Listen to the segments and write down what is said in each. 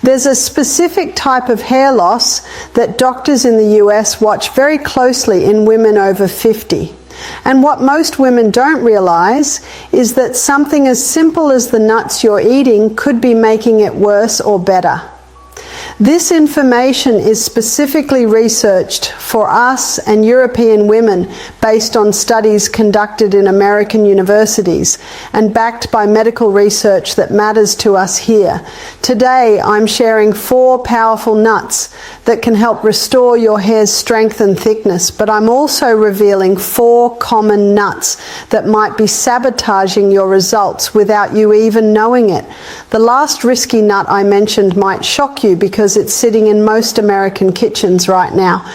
There's a specific type of hair loss that doctors in the US watch very closely in women over 50. And what most women don't realise is that something as simple as the nuts you're eating could be making it worse or better. This information is specifically researched for us and European women based on studies conducted in American universities and backed by medical research that matters to us here. Today, I'm sharing 4 powerful nuts that can help restore your hair's strength and thickness, but I'm also revealing 4 common nuts that might be sabotaging your results without you even knowing it. The last risky nut I mentioned might shock you because it's sitting in most American kitchens right now.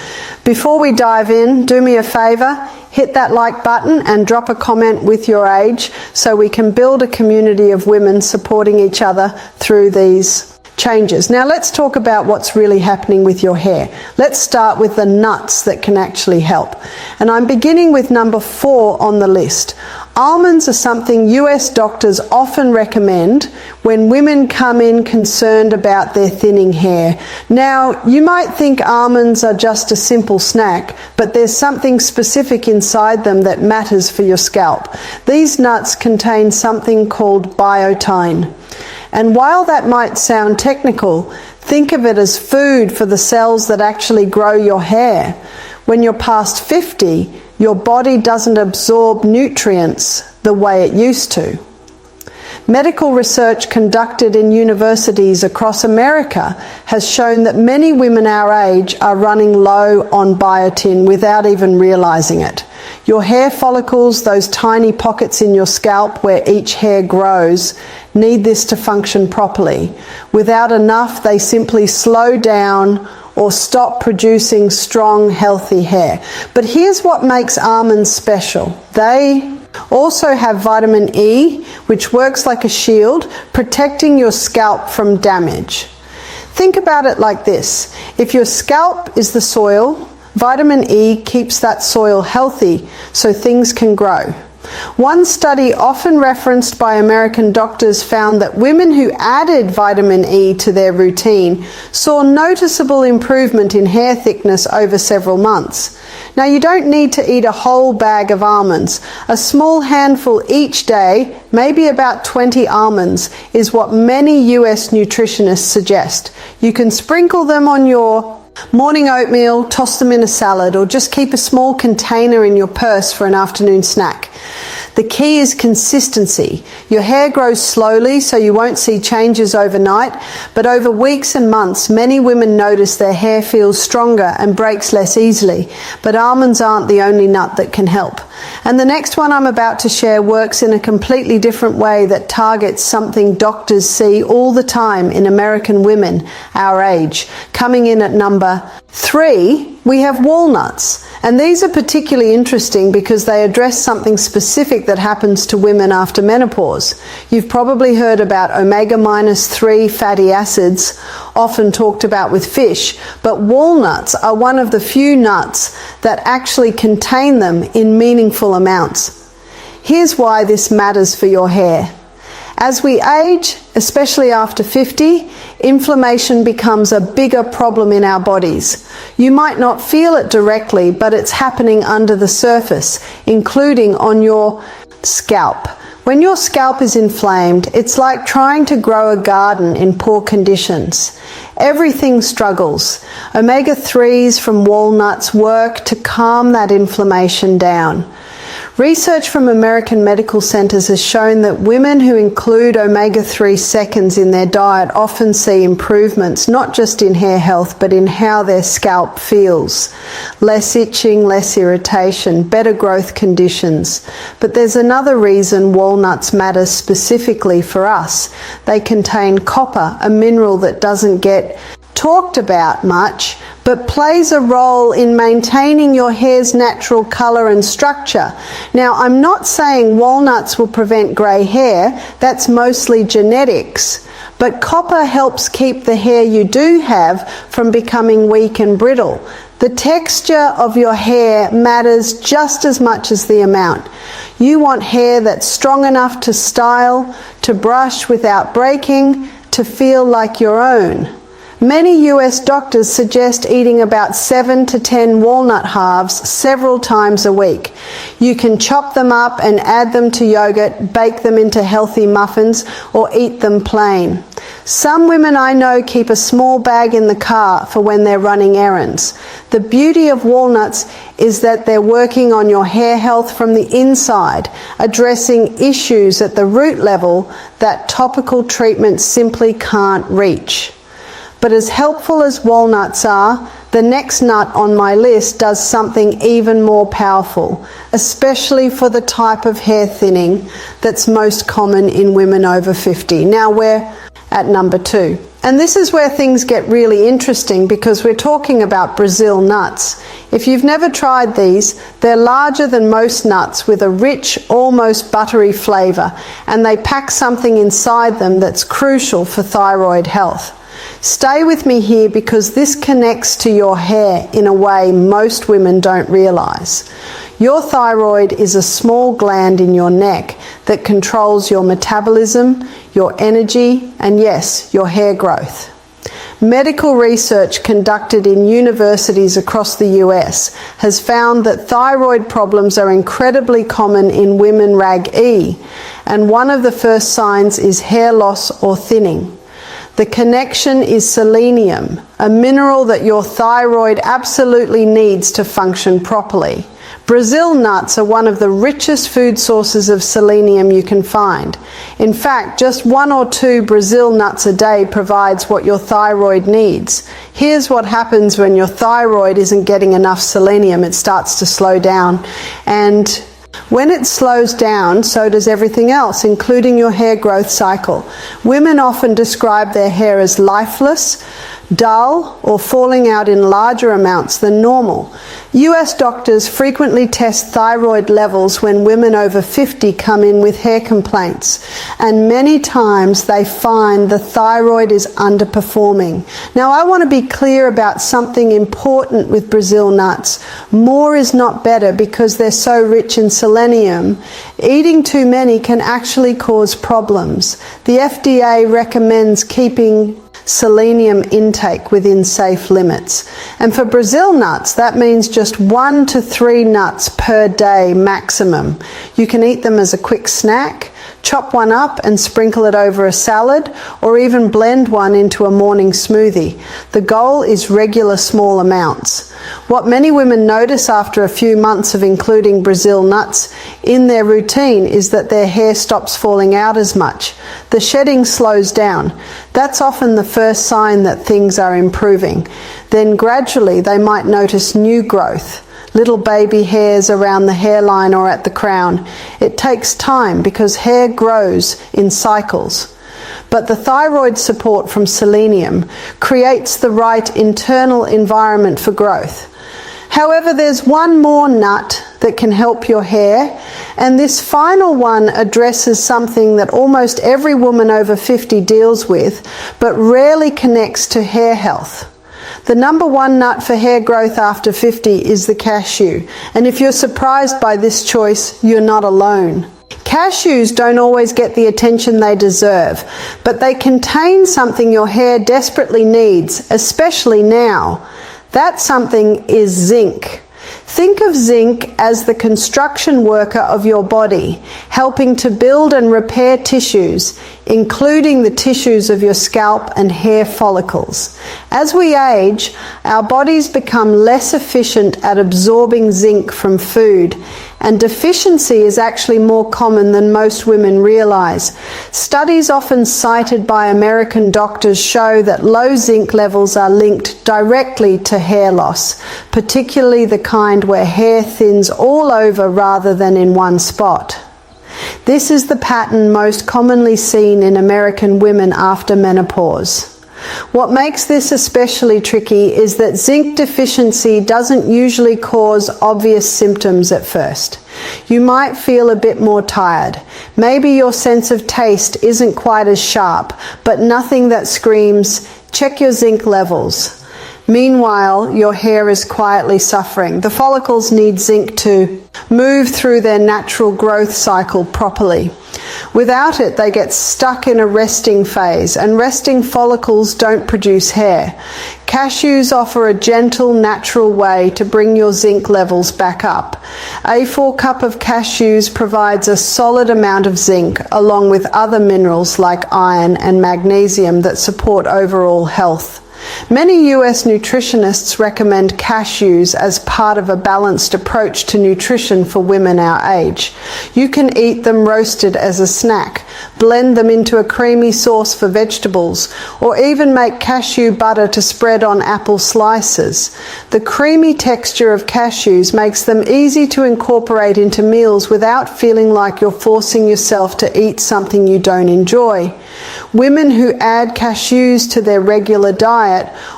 Before we dive in, do me a favour, hit that like button and drop a comment with your age so we can build a community of women supporting each other through these changes. Now let's talk about what's really happening with your hair. Let's start with the nuts that can actually help. And I'm beginning with number 4 on the list. Almonds are something US doctors often recommend when women come in concerned about their thinning hair. Now, you might think almonds are just a simple snack, but there's something specific inside them that matters for your scalp. These nuts contain something called biotin. And while that might sound technical, think of it as food for the cells that actually grow your hair. When you're past 50, your body doesn't absorb nutrients the way it used to. Medical research conducted in universities across America has shown that many women our age are running low on biotin without even realizing it. Your hair follicles, those tiny pockets in your scalp where each hair grows, need this to function properly. Without enough, they simply slow down or stop producing strong, healthy hair. But here's what makes almonds special. They also have vitamin E, which works like a shield, protecting your scalp from damage. Think about it like this. If your scalp is the soil, vitamin E keeps that soil healthy so things can grow. One study often referenced by American doctors found that women who added vitamin E to their routine saw noticeable improvement in hair thickness over several months. Now, you don't need to eat a whole bag of almonds. A small handful each day, maybe about 20 almonds, is what many US nutritionists suggest. You can sprinkle them on your morning oatmeal, toss them in a salad, or just keep a small container in your purse for an afternoon snack. The key is consistency. Your hair grows slowly, so you won't see changes overnight, but over weeks and months, many women notice their hair feels stronger and breaks less easily. But almonds aren't the only nut that can help. And the next one I'm about to share works in a completely different way that targets something doctors see all the time in American women our age. Coming in at number 3, we have walnuts. And these are particularly interesting because they address something specific that happens to women after menopause. You've probably heard about omega-3 fatty acids, often talked about with fish, but walnuts are one of the few nuts that actually contain them in meaningful amounts. Here's why this matters for your hair. As we age, especially after 50, inflammation becomes a bigger problem in our bodies. You might not feel it directly, but it's happening under the surface, including on your scalp. When your scalp is inflamed, it's like trying to grow a garden in poor conditions. Everything struggles. Omega-3s from walnuts work to calm that inflammation down. Research from American medical centers has shown that women who include omega-3 seconds in their diet often see improvements, not just in hair health, but in how their scalp feels. Less itching, less irritation, better growth conditions. But there's another reason walnuts matter specifically for us. They contain copper, a mineral that doesn't get talked about much, but plays a role in maintaining your hair's natural colour and structure. Now, I'm not saying walnuts will prevent grey hair, that's mostly genetics, but copper helps keep the hair you do have from becoming weak and brittle. The texture of your hair matters just as much as the amount. You want hair that's strong enough to style, to brush without breaking, to feel like your own. Many US doctors suggest eating about 7 to 10 walnut halves several times a week. You can chop them up and add them to yogurt, bake them into healthy muffins, or eat them plain. Some women I know keep a small bag in the car for when they're running errands. The beauty of walnuts is that they're working on your hair health from the inside, addressing issues at the root level that topical treatments simply can't reach. But as helpful as walnuts are, the next nut on my list does something even more powerful, especially for the type of hair thinning that's most common in women over 50. Now we're at number 2. And this is where things get really interesting because we're talking about Brazil nuts. If you've never tried these, they're larger than most nuts with a rich, almost buttery flavour, and they pack something inside them that's crucial for thyroid health. Stay with me here because this connects to your hair in a way most women don't realise. Your thyroid is a small gland in your neck that controls your metabolism, your energy, and yes, your hair growth. Medical research conducted in universities across the US has found that thyroid problems are incredibly common in women Rag-E, and one of the first signs is hair loss or thinning. The connection is selenium, a mineral that your thyroid absolutely needs to function properly. Brazil nuts are one of the richest food sources of selenium you can find. In fact, just 1 or 2 Brazil nuts a day provides what your thyroid needs. Here's what happens when your thyroid isn't getting enough selenium. It starts to slow down, and when it slows down, so does everything else, including your hair growth cycle. Women often describe their hair as lifeless, dull, or falling out in larger amounts than normal. US doctors frequently test thyroid levels when women over 50 come in with hair complaints, and many times they find the thyroid is underperforming. Now, I want to be clear about something important with Brazil nuts. More is not better because they're so rich in selenium. Eating too many can actually cause problems. The FDA recommends keeping selenium intake within safe limits. And for Brazil nuts, that means just 1 to 3 nuts per day maximum. You can eat them as a quick snack, chop one up and sprinkle it over a salad, or even blend one into a morning smoothie. The goal is regular small amounts. What many women notice after a few months of including Brazil nuts in their routine is that their hair stops falling out as much. The shedding slows down. That's often the first sign that things are improving. Then gradually they might notice new growth, little baby hairs around the hairline or at the crown. It takes time because hair grows in cycles. But the thyroid support from selenium creates the right internal environment for growth. However, there's one more nut that can help your hair, and this final one addresses something that almost every woman over 50 deals with, but rarely connects to hair health. The number 1 nut for hair growth after 50 is the cashew, and if you're surprised by this choice, you're not alone. Cashews don't always get the attention they deserve, but they contain something your hair desperately needs, especially now. That something is zinc. Think of zinc as the construction worker of your body, helping to build and repair tissues, including the tissues of your scalp and hair follicles. As we age, our bodies become less efficient at absorbing zinc from food, and deficiency is actually more common than most women realize. Studies often cited by American doctors show that low zinc levels are linked directly to hair loss, particularly the kind where hair thins all over rather than in one spot. This is the pattern most commonly seen in American women after menopause. What makes this especially tricky is that zinc deficiency doesn't usually cause obvious symptoms at first. You might feel a bit more tired. Maybe your sense of taste isn't quite as sharp, but nothing that screams, "Check your zinc levels." Meanwhile, your hair is quietly suffering. The follicles need zinc to move through their natural growth cycle properly. Without it, they get stuck in a resting phase, and resting follicles don't produce hair. Cashews offer a gentle, natural way to bring your zinc levels back up. A 4 cup of cashews provides a solid amount of zinc, along with other minerals like iron and magnesium that support overall health. Many US nutritionists recommend cashews as part of a balanced approach to nutrition for women our age. You can eat them roasted as a snack, blend them into a creamy sauce for vegetables, or even make cashew butter to spread on apple slices. The creamy texture of cashews makes them easy to incorporate into meals without feeling like you're forcing yourself to eat something you don't enjoy. Women who add cashews to their regular diet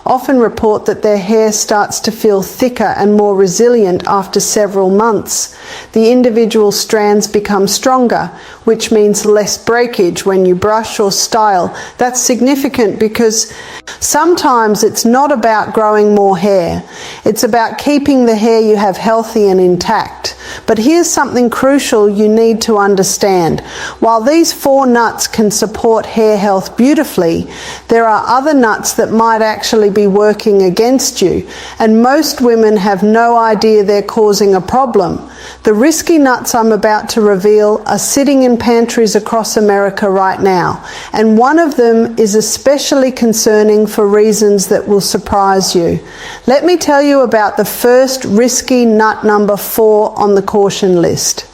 often report that their hair starts to feel thicker and more resilient after several months. The individual strands become stronger, which means less breakage when you brush or style. That's significant because sometimes it's not about growing more hair. It's about keeping the hair you have healthy and intact. But here's something crucial you need to understand. While these 4 nuts can support hair health beautifully, there are other nuts that might actually be working against you, and most women have no idea they're causing a problem. The risky nuts I'm about to reveal are sitting in pantries across America right now, and one of them is especially concerning for reasons that will surprise you. Let me tell you about the first risky nut, number 4 on the caution list.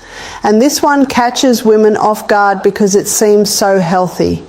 And this one catches women off guard because it seems so healthy.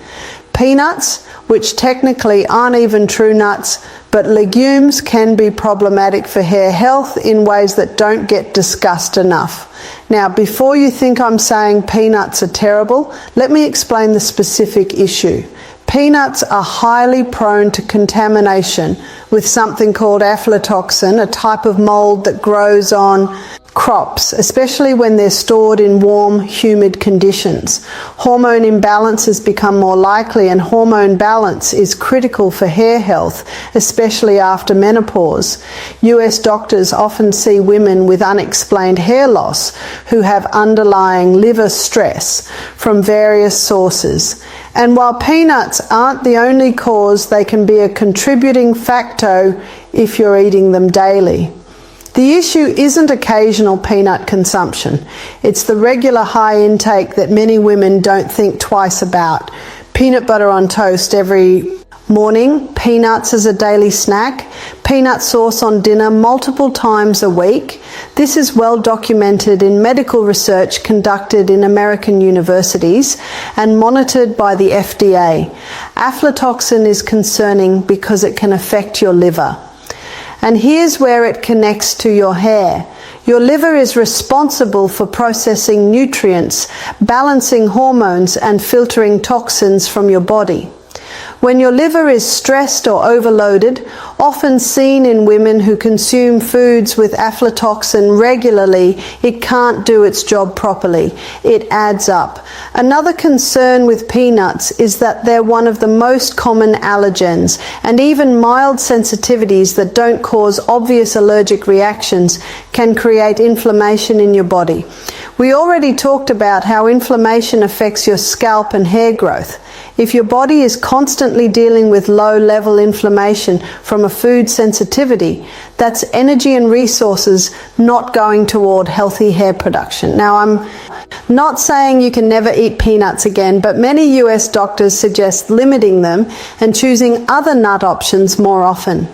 Peanuts, which technically aren't even true nuts, but legumes, can be problematic for hair health in ways that don't get discussed enough. Now, before you think I'm saying peanuts are terrible, let me explain the specific issue. Peanuts are highly prone to contamination with something called aflatoxin, a type of mold that grows on crops, especially when they're stored in warm, humid conditions. Hormone imbalances become more likely, and hormone balance is critical for hair health, especially after menopause. US doctors often see women with unexplained hair loss who have underlying liver stress from various sources. And while peanuts aren't the only cause, they can be a contributing factor if you're eating them daily. The issue isn't occasional peanut consumption. It's the regular high intake that many women don't think twice about. Peanut butter on toast every morning, peanuts as a daily snack, peanut sauce on dinner multiple times a week. This is well documented in medical research conducted in American universities and monitored by the FDA. Aflatoxin is concerning because it can affect your liver. And here's where it connects to your hair. Your liver is responsible for processing nutrients, balancing hormones, and filtering toxins from your body. When your liver is stressed or overloaded, often seen in women who consume foods with aflatoxin regularly, it can't do its job properly. It adds up. Another concern with peanuts is that they're one of the most common allergens, and even mild sensitivities that don't cause obvious allergic reactions can create inflammation in your body. We already talked about how inflammation affects your scalp and hair growth. If your body is constantly dealing with low-level inflammation from a food sensitivity, that's energy and resources not going toward healthy hair production. Now, I'm not saying you can never eat peanuts again, but many US doctors suggest limiting them and choosing other nut options more often.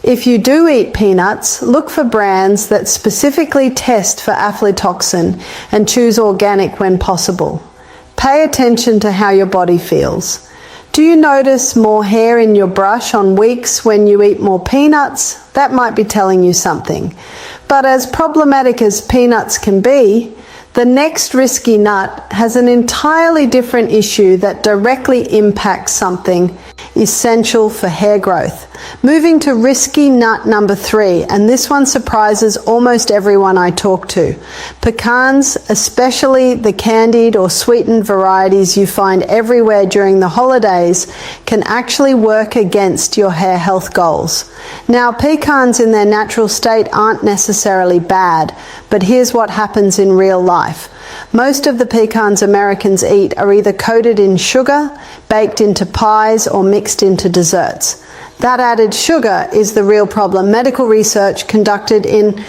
If you do eat peanuts, look for brands that specifically test for aflatoxin and choose organic when possible. Pay attention to how your body feels. Do you notice more hair in your brush on weeks when you eat more peanuts? That might be telling you something. But as problematic as peanuts can be, the next risky nut has an entirely different issue that directly impacts something essential for hair growth. Moving to risky nut number 3, and this one surprises almost everyone I talk to. Pecans, especially the candied or sweetened varieties you find everywhere during the holidays, can actually work against your hair health goals. Now, pecans in their natural state aren't necessarily bad, but here's what happens in real life. Most of the pecans Americans eat are either coated in sugar, baked into pies, or mixed into desserts. That added sugar is the real problem. Medical research conducted in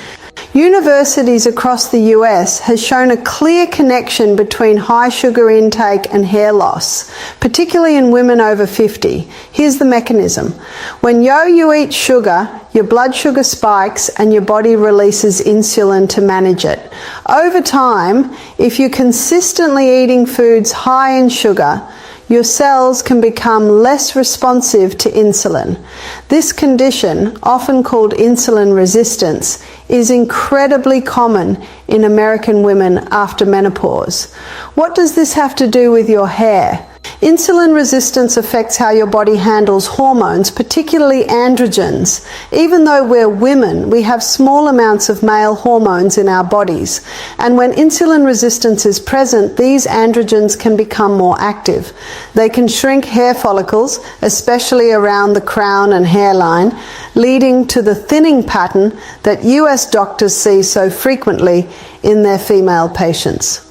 universities across the US has shown a clear connection between high sugar intake and hair loss, particularly in women over 50. Here's the mechanism. When you eat sugar, your blood sugar spikes and your body releases insulin to manage it. Over time, if you're consistently eating foods high in sugar, your cells can become less responsive to insulin. This condition, often called insulin resistance, is incredibly common in American women after menopause. What does this have to do with your hair? Insulin resistance affects how your body handles hormones, particularly androgens. Even though we're women, we have small amounts of male hormones in our bodies. And when insulin resistance is present, these androgens can become more active. They can shrink hair follicles, especially around the crown and hairline, leading to the thinning pattern that US doctors see so frequently in their female patients.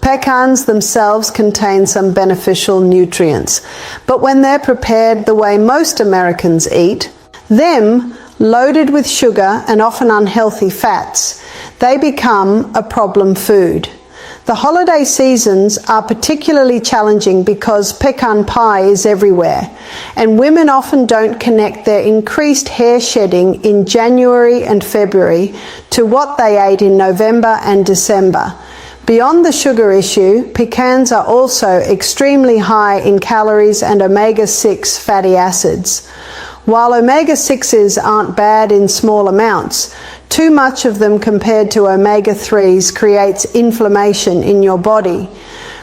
Pecans themselves contain some beneficial nutrients, but when they're prepared the way most Americans eat, them loaded with sugar and often unhealthy fats, they become a problem food. The holiday seasons are particularly challenging because pecan pie is everywhere, and women often don't connect their increased hair shedding in January and February to what they ate in November and December. Beyond the sugar issue, pecans are also extremely high in calories and omega-6 fatty acids. While omega-6s aren't bad in small amounts, too much of them compared to omega-3s creates inflammation in your body.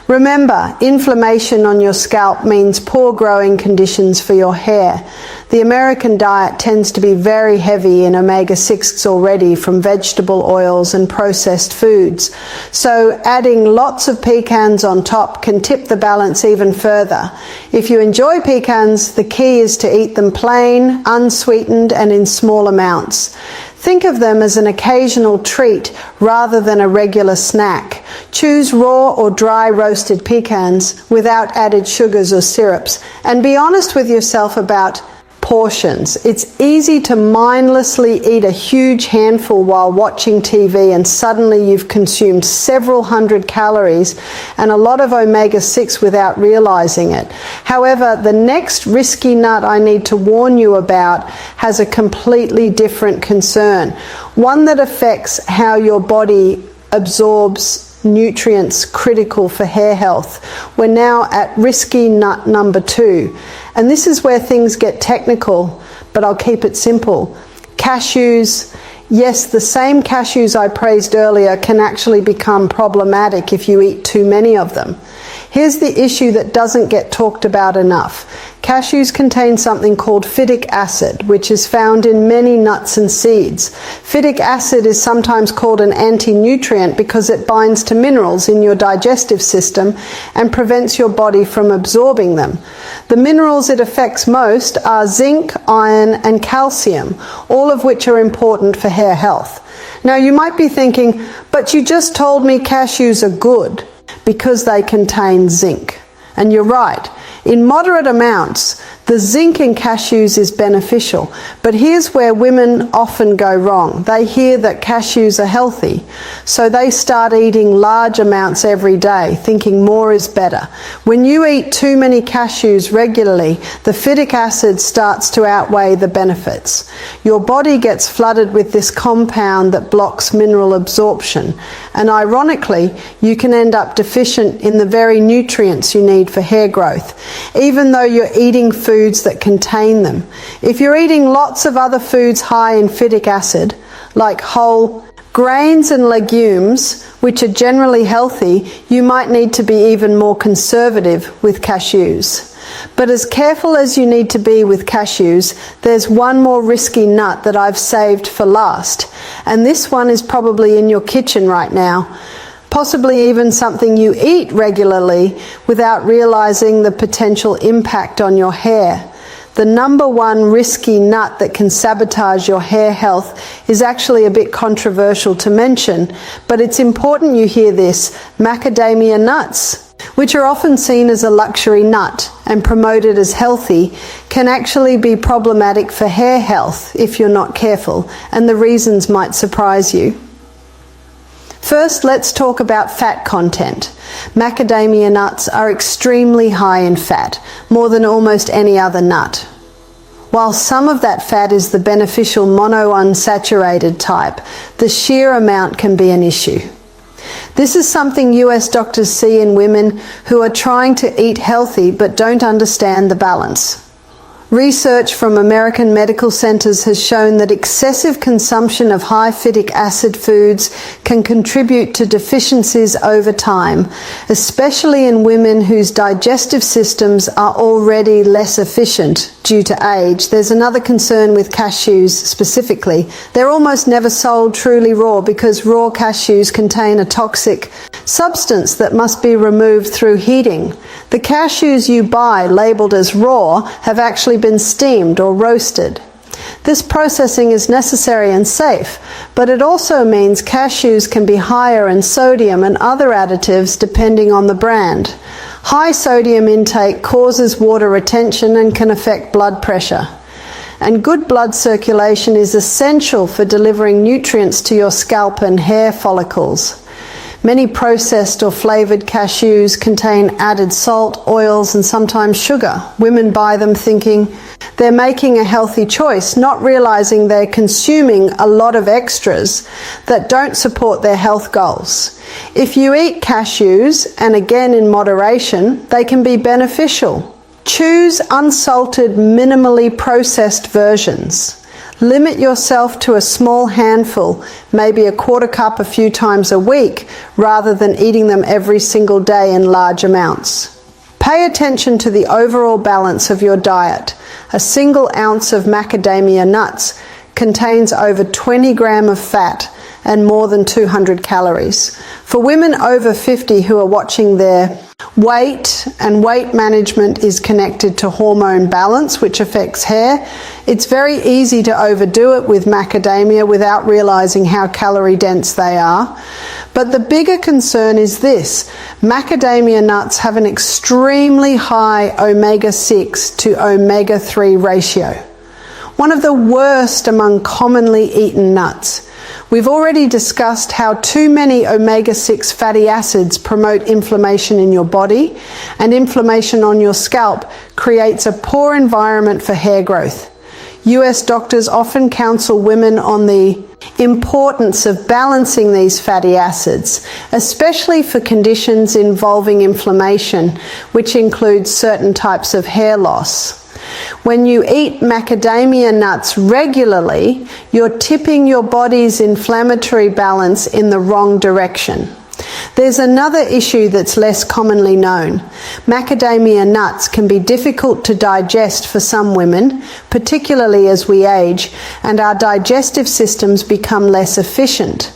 Remember, inflammation on your scalp means poor growing conditions for your hair. The American diet tends to be very heavy in omega-6s already from vegetable oils and processed foods. So adding lots of pecans on top can tip the balance even further. If you enjoy pecans, the key is to eat them plain, unsweetened, and in small amounts. Think of them as an occasional treat rather than a regular snack. Choose raw or dry roasted pecans without added sugars or syrups, and be honest with yourself about portions. It's easy to mindlessly eat a huge handful while watching TV, and suddenly you've consumed several hundred calories and a lot of omega-6 without realizing it. However, the next risky nut I need to warn you about has a completely different concern, one that affects how your body absorbs nutrients critical for hair health. We're now at risky nut number 2. And this is where things get technical, but I'll keep it simple. Cashews. Yes, the same cashews I praised earlier can actually become problematic if you eat too many of them. Here's the issue that doesn't get talked about enough. Cashews contain something called phytic acid, which is found in many nuts and seeds. Phytic acid is sometimes called an anti-nutrient because it binds to minerals in your digestive system and prevents your body from absorbing them. The minerals it affects most are zinc, iron, and calcium, all of which are important for hair health. Now you might be thinking, but you just told me cashews are good because they contain zinc. And you're right. In moderate amounts, the zinc in cashews is beneficial, but here's where women often go wrong. They hear that cashews are healthy, so they start eating large amounts every day, thinking more is better. When you eat too many cashews regularly, the phytic acid starts to outweigh the benefits. Your body gets flooded with this compound that blocks mineral absorption, and ironically, you can end up deficient in the very nutrients you need for hair growth, even though you're eating foods that contain them. If you're eating lots of other foods high in phytic acid, like whole grains and legumes, which are generally healthy, you might need to be even more conservative with cashews. But as careful as you need to be with cashews, there's one more risky nut that I've saved for last, and this one is probably in your kitchen right now. Possibly even something you eat regularly without realizing the potential impact on your hair. the number one risky nut that can sabotage your hair health, is actually a bit controversial to mention, but it's important you hear this: macadamia nuts, which are often seen as a luxury nut and promoted as healthy, can actually be problematic for hair health if you're not careful, and the reasons might surprise you. First, let's talk about fat content. Macadamia nuts are extremely high in fat, more than almost any other nut. While some of that fat is the beneficial monounsaturated type, the sheer amount can be an issue. This is something US doctors see in women who are trying to eat healthy but don't understand the balance. Research from American medical centers has shown that excessive consumption of high phytic acid foods can contribute to deficiencies over time, especially in women whose digestive systems are already less efficient due to age. There's another concern with cashews specifically. They're almost never sold truly raw because raw cashews contain a toxic substance that must be removed through heating. The cashews you buy labeled as raw have actually been steamed or roasted. This processing is necessary and safe, but it also means cashews can be higher in sodium and other additives depending on the brand. High sodium intake causes water retention and can affect blood pressure. And good blood circulation is essential for delivering nutrients to your scalp and hair follicles. Many processed or flavored cashews contain added salt, oils, and sometimes sugar. Women buy them thinking they're making a healthy choice, not realizing they're consuming a lot of extras that don't support their health goals. If you eat cashews, and again in moderation, they can be beneficial. Choose unsalted, minimally processed versions. Limit yourself to a small handful, maybe a quarter cup a few times a week, rather than eating them every single day in large amounts. Pay attention to the overall balance of your diet. A single ounce of macadamia nuts contains over 20 grams of fat and more than 200 calories. For women over 50 who are watching their weight, and weight management is connected to hormone balance, which affects hair, it's very easy to overdo it with macadamia without realizing how calorie dense they are. But the bigger concern is this: macadamia nuts have an extremely high omega-6 to omega-3 ratio, one of the worst among commonly eaten nuts. We've already discussed how too many omega-6 fatty acids promote inflammation in your body, and inflammation on your scalp creates a poor environment for hair growth. US doctors often counsel women on the importance of balancing these fatty acids, especially for conditions involving inflammation, which includes certain types of hair loss. When you eat macadamia nuts regularly, you're tipping your body's inflammatory balance in the wrong direction. There's another issue that's less commonly known. Macadamia nuts can be difficult to digest for some women, particularly as we age, and our digestive systems become less efficient.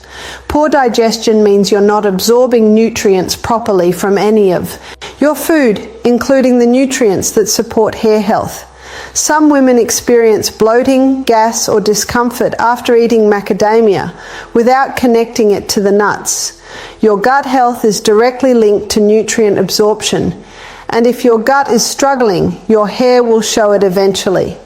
Poor digestion means you're not absorbing nutrients properly from any of your food, including the nutrients that support hair health. Some women experience bloating, gas, or discomfort after eating macadamia without connecting it to the nuts. Your gut health is directly linked to nutrient absorption, and if your gut is struggling, your hair will show it eventually.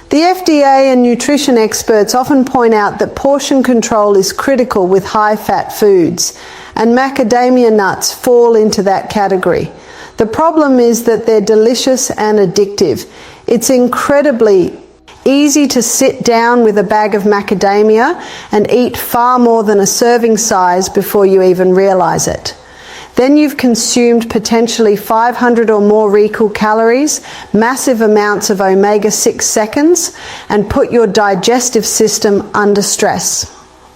The FDA and nutrition experts often point out that portion control is critical with high-fat foods, and macadamia nuts fall into that category. The problem is that they're delicious and addictive. It's incredibly easy to sit down with a bag of macadamia and eat far more than a serving size before you even realize it. Then you've consumed potentially 500 or more recall calories, massive amounts of omega-6 seconds, and put your digestive system under stress.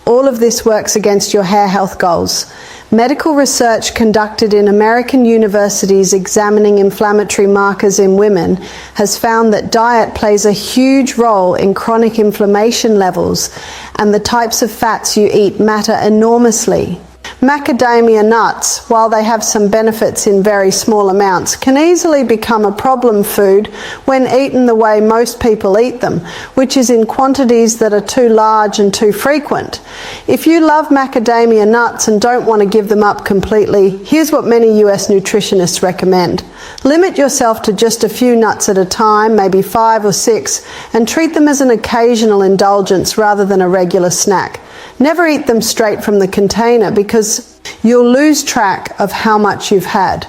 All of this works against your hair health goals. Medical research conducted in American universities examining inflammatory markers in women has found that diet plays a huge role in chronic inflammation levels, and the types of fats you eat matter enormously. Macadamia nuts, while they have some benefits in very small amounts, can easily become a problem food when eaten the way most people eat them, which is in quantities that are too large and too frequent. If you love macadamia nuts and don't want to give them up completely, here's what many US nutritionists recommend. Limit yourself to just a few nuts at a time, maybe 5 or 6, and treat them as an occasional indulgence rather than a regular snack. Never eat them straight from the container because you'll lose track of how much you've had.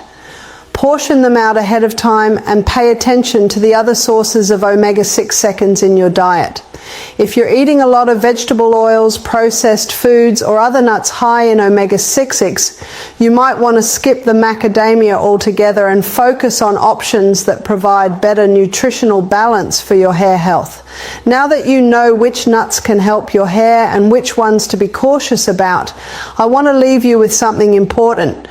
Portion them out ahead of time and pay attention to the other sources of omega-6 seconds in your diet. If you're eating a lot of vegetable oils, processed foods, or other nuts high in omega-6, you might want to skip the macadamia altogether and focus on options that provide better nutritional balance for your hair health. Now that you know which nuts can help your hair and which ones to be cautious about, I want to leave you with something important.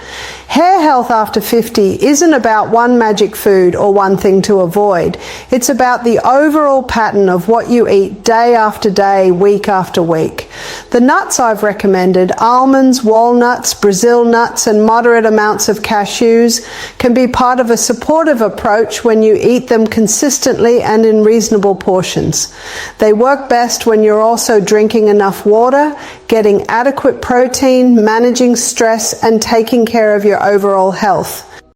Hair health after 50 isn't about one magic food or one thing to avoid. It's about the overall pattern of what you eat day after day, week after week. The nuts I've recommended, almonds, walnuts, Brazil nuts, and moderate amounts of cashews, can be part of a supportive approach when you eat them consistently and in reasonable portions. They work best when you're also drinking enough water, getting adequate protein, managing stress, and taking care of your overall health.